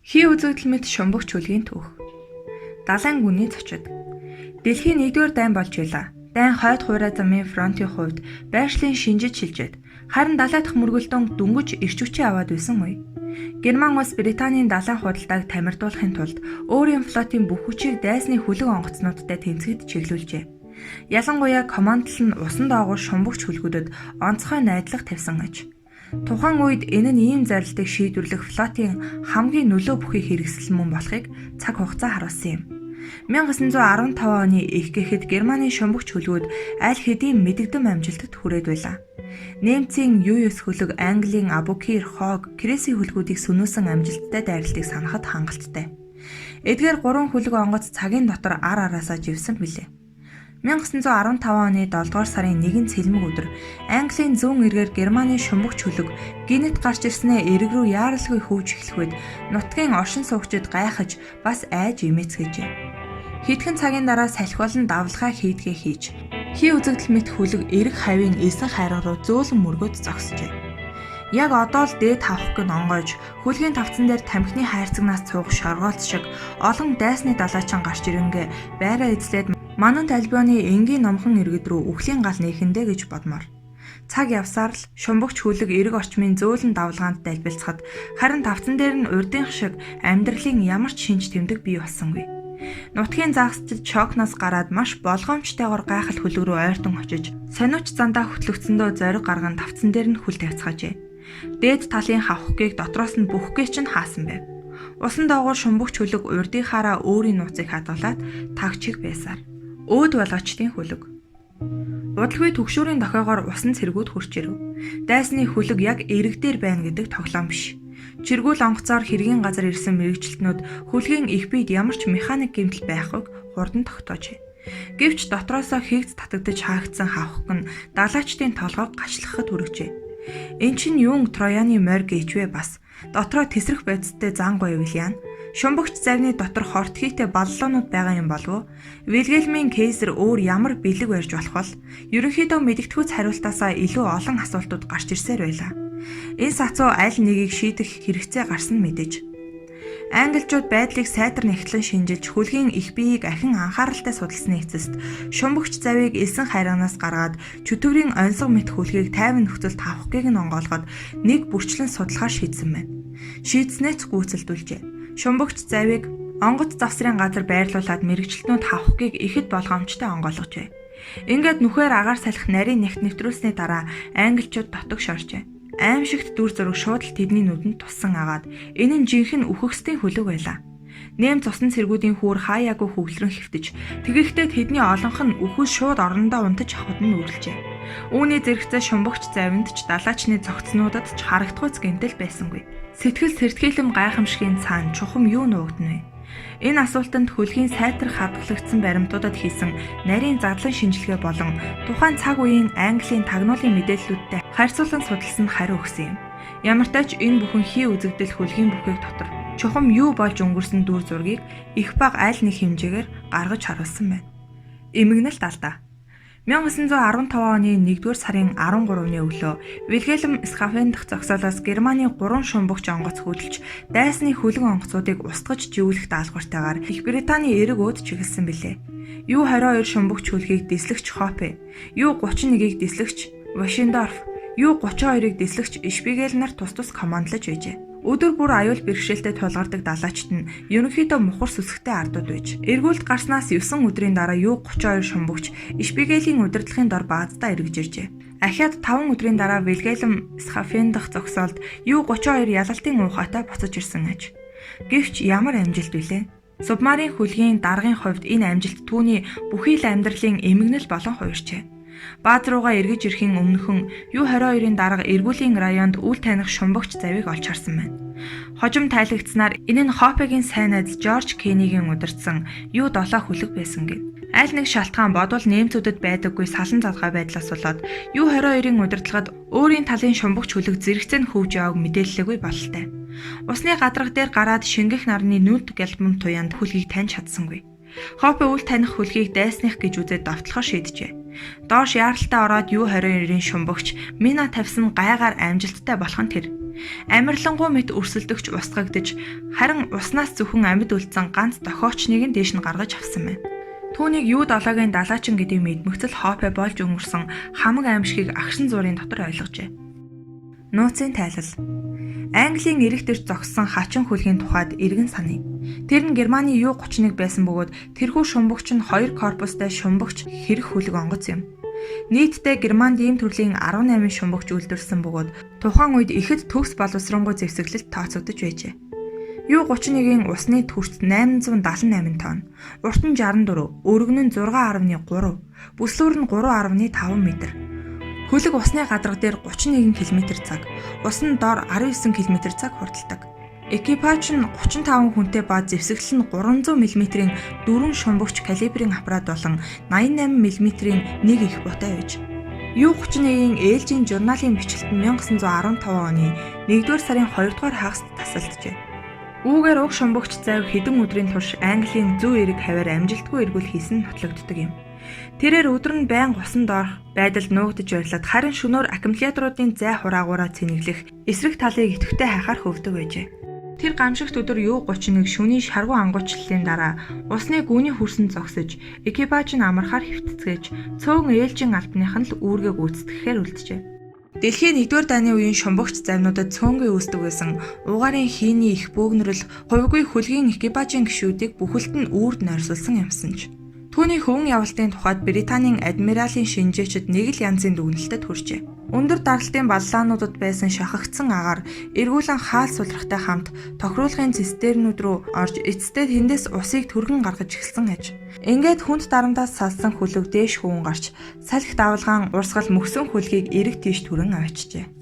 Хий үзэгдэл мэт шумбагч хөлгийн түүх. Далайн гүний зочид. Дэлхийн 1-р дайн болж байлаа. Дайн хойд хуурай замын фронтын хувьд байршлын шинжиж шилжээд харин далай дахь мөргөлдөн дүнгиж эрч хүчээ аваад байсан үе. Герман улс Британийн далайн худалдааг тамирдуулахын тулд өөрийн флотын бүх хүчийг дайсны хөлөг онгоцнуудтай тэнцэхэд чиглүүлжээ. Ялангуяа командл нь усан доогуур шумбагч хөлгүүдэд онцгой найдлага тавьсан аж. Тухайн үед энэ нь ийм зарлалтыг шийдвэрлэх флотын хамгийн нөлөө бүхий хэрэгсэл мөн болохыг цаг хугацаа харуулсан юм. 1915 оны их гэхэд Германы шумбагч хөлгүүд аль хэдийн мэдэгдэм амжилтад хүрээд байлаа. Немцийн US хөлөг Английн Абукир, Хог, Кресси хөлгүүдийг сүнөөсөн амжилттай дайралтыг санахад хангалттай. Эдгээр 3 хөлөг онгоц цагийн дотор ар араасаа живсэн билээ. 1915 оны 7-р сарын 1 цэлмэг өдөр Английн зүүн эргээр Германы шумбагч хөлөг гинэт гарч ирснээр эрэг рүү яаралгүй хөвж эхлэхэд нутгийн оршин суугчид гайхаж бас айж имэцгээжээ. Хэдхэн цагийн дараа салхи болон давлгаа хийдгээ хийж хий үзэгдэл мэт хөлөг эрэг хавийн эсэн хайран руу зөөлөн мөргөөд зогсжээ. Яг одоо л дээд тавхаг нь онгойж хөлгийн тавцан дээр тамхины хайрцагнаас цуух шоргоолц шиг олон дайсны далайчин гарч ирэнгээ байраа эзлээд Манан Альбионы энгийн номхон иргэд рүү үхлийн гал нээхэндэ гэж бодмоор. Цаг явсаар л шумбагч хөлөг эрэг орчмын зөөлөн давлгаанд дэлбэлцэхэд харин тавцан дээр нь урдынх шиг амьдралын ямар ч шинж тэмдэг бий болсонгүй. Нутгийн загасчид шокноос гараад маш болгоомжтойгоор гайхал хөлөг рүү ойртон очиж сониуч зандаа хөтлөгцөндөө зориг гарган тавцан дээр нь хүл тавьцгаажээ. Дээд талын хавхгийг дотроос нь бүхгээ чинь хаасан байв. Усан доогуур шумбагч хөлөг урдынхаараа өөрийн нууцыг хадгалаад тагчиг байсаар. Өөд болгочдын хөлөг. Удалгүй төгшөөрийн дохиогоор усан цэргүүд хурж ирэв. Дайсны хөлөг яг эрэг дээр байна гэдэг тоглоом биш. Чиргүүл онгоцоор хэргийн газар ирсэн мэрэгчлэтнүүд хөлгийн их биед ямар ч механик гэмтэл байхыг хурдан тогтоожээ. Гэвч дотроосоо хэгц татагдж хаагдсан хавхаг нь далайчдын толгойг гачлахад хүргэжээ. Эн чинь юун Трояны морь гэжвэ бас. Дотроо тесрэх бодистой зан гоёвл яана. Шумбагч завны дотор хорт хийтэй баллонууд байгаа юм болов уу? Вильгельмийн кейсер өөр ямар бэлэг барьж болох бол ерөнхийдөө мэдгэдэггүйц хариултаасаа илүү олон асуултууд гарч ирсээр байлаа. Энэ сацуу аль нэгийг шийдэх хэрэгцээ гарсан мэдээж. Англичууд байдлыг сайтар нэгтлэн шинжилж хөлгийн их биеийг ахин анхааралтай судалсны эцэст шумбагч завыг элсэн хайрганаас гаргаад чөтгөрийн онцгой мэт хөлгийг тайван нөхцөлд тавхгийг нь онгоолгоод нэг бүрчлэн судалгаа шийдсэн байна. Шийдснээч гүйцэлдүүлжээ. Шумбагч завыг онгоц завсрын газар байрлуулад мэрэгчлэтнүүд хавхгийг ихэд болгоомжтой онгойлгож байв. Ингээд нүхээр агаар салхи нарийн нэгт нэвтрүүлсний дараа англичууд дотогш оржээ. Аимшигт дүр зураг шууд л тэдний нүдэнд туссан агаад энэ нь жинхэнэ үхэгсдийн хөлөг байлаа. Нэмц усан цэргүүдийн хүүр хаяагүй хөвлөрөн хөвтөж тэгэхдээ тэдний олонх нь үхэл шууд орондоо унтаж авахд нь үргэлжээ. Үүний зэрэгцээ шумбагч завинд ч далайчны цогцнуудад ч харагдахуйц гэмтэл байсангүй. Сэтгэл сэртгийлэм гайхамшигын цаана чухам юу нуугдана вэ? Энэ асуултанд хөлгийн сайтар хадгалагдсан баримтуудад хийсэн нарийн задлан шинжилгээ болон тухайн цаг үеийн Английн тагнуулын мэдээллүүдтэй харьцуулан судалсан хариу өгсөн юм. Ямар ч тач энэ бүхэн хий үзэгдэл хөлгийн бүхийг дотор чухам юу болж өнгөрсөн дүр зургийг их баг аль нэг хэмжээгээр гаргаж харуулсан байна. Эмгэнэл далдаа 1915 оны 1-р сарын 13-ны өглөө Вильгельм Скафен дахь зогсоолоос Германы 3 шумбагч онгоц хөдөлж дайсны хөлөг онгоцуудыг устгаж живүүлэх даалгавартайгаар Их Британий эрэг өөд чиглэсэн билээ. Ю-22 шумбагч хөлгийг дислэгч Хопе, Ю-31-ийг дислэгч Вашиндорф, Ю-32-ыг дислэгч Шпигел нар тус командлаж байжээ. Өдөр бүр аюул бэрхшээлтэй тулгардаг далайчид нь ерөнхийдөө мухар сүсгтэй ардууд байж. Эргүүлд гарснаас 9 өдрийн дараа Ю-32 шумбагч Шпигелийн удирдлагын дор бааздаа эргэж иржээ. Ахиад 5 өдрийн дараа Вильгельм Скафен дахь зогсоолд Ю-32 ялалтын уухайтай буцаж ирсэн аж. Гэвч ямар амжилт вүлээ? Субмарин хөлгийн даргын хувьд энэ амжилт түүний бүхий л амьдралын эмгэнэл болон хуурчээ. Бааз руугаа эргэж ирэхийн өмнөхөн Ю-22-ын дарга эргүүлийн районд үл таних шумбагч завыг олж харсан байна. Хожим тайлагдсанаар энэ нь Хопегийн сайн найз Жорж Кеннигийн удирдсан Ю-7 хөлөг байсан гэв. Аль нэг шалтгаан бодвол нэмцүүдэд байдаггүй салан залгай байдлаас болоод Ю-22-ын удирдлагад өөрийн талын шумбагч хөлөг зэрэгцээ нь хөвж яваг мэдээлэлгүй бололтой. Усны гадарга дээр гараад шингэх нарны нүд гэлбэм туяанд хөлгийг таньж чадсангүй. Хопе үл таних хөлгийг дайсных гэж үзээд довтлохоор шийджээ. Доош яаралтай ороод Ю-22-ын шумбагч мина тавьсан гайгаар амжилттай болох нь тэр. Амарлингуй мэт өрсөлдөгч устгагдж, харин уснаас зөвхөн амьд үлдсэн ганц дохиочныг нь дээш нь гаргаж авсан байна. Түүнийг юу долоогийн далаачин гэдэг мэдмэгцэл Хопе болж өнгөрсөн хамаг аимшигыг агшин зуурын дотор ойлгожээ. Нууцын тайлал. Английн эрэгт эрт зогссон хачин хөлгийн тухайд эргэн саная. Тэр нь Германы Ю-31 байсан бөгөөд тэрхүү шумбагч нь 2 корпустай шумбагч хэрэг хөлөг онгоц юм. Нийтдээ Германд ийм төрлийн 18 шумбагч үлдэрсэн бөгөөд тухайн үед ихэд төгс боловсронгуй зэвсэглэлт тооцогдож байжээ. Ю-31-ийн усны төрц 878 тонн, урт нь 64, өргөн нь 6.3, бүслүүр нь 3.5 м. Хөлөг усны гадарга дээр 31 км цаг, ус нь доор 19 км цаг хурдладаг. Экипаж нь 35 хүнтэй ба зэвсэглэл нь 300 мм-ийн 4 шумбагч калибрын аппарат болон 88 мм-ийн нэг их бутай байж. Ю-31-ийн ээлжийн журналын бичлэлт нь 1915 оны 1-р сарын 2-р хагаст тасалджээ. Үүгээр уг шумбагч зайв хэдэн өдрийн турш Английн зүү эрэг хаваар амжилтгүй эргүүл хийсэн нотлогддог юм. Тэрээр өдөр нь байнга усан доорх байдалд нуугдж байрлаад харин шөнөөр аккумуляторуудын зай хураагаараа цэнэглэх эсрэг талыг идэвхтэй хайхаар хөвдөг байжээ. Тэр гамшигт өдөр Ю-31 шөнийн шаргуу ангуучлалын дараа усны гүний хөрсөн зогсож, экипаж нь амархаар хэвтцгээж, цөөн ээлжийн албаных нь л үүргээ гүйцэтгэхээр үлджээ. Дэлхийн 1-р дайны үеийн шумбагч завнуудад цөөнгүй үүсдэг байсан угаарын хийний их бөөгнөрөл хувьгүй хөлгийн экипажийн гишүүдийг бүхэлд нь үрд нойрсолсон юмсанч. Түүний хөвөн явалтын тухайд Британийн адмиралийн шинжээчид нэг л янзын дүгнэлтэд хүрчээ. Өндөр даралтын баллаануудад байсан шахагдсан агаар эргүүлэн хаал сулрахтай хамт тохируулгын цистернүүд рүү орж эцэстээ тэндээс усыг түргэн гаргаж эхэлсэн аж. Ингээд хүнд дарамтаас салсан хөлөг дээш хөвөн гарч салхи давалгаан урсгал мөксөн хөлгийг эрэг тийш түрэн авчижээ.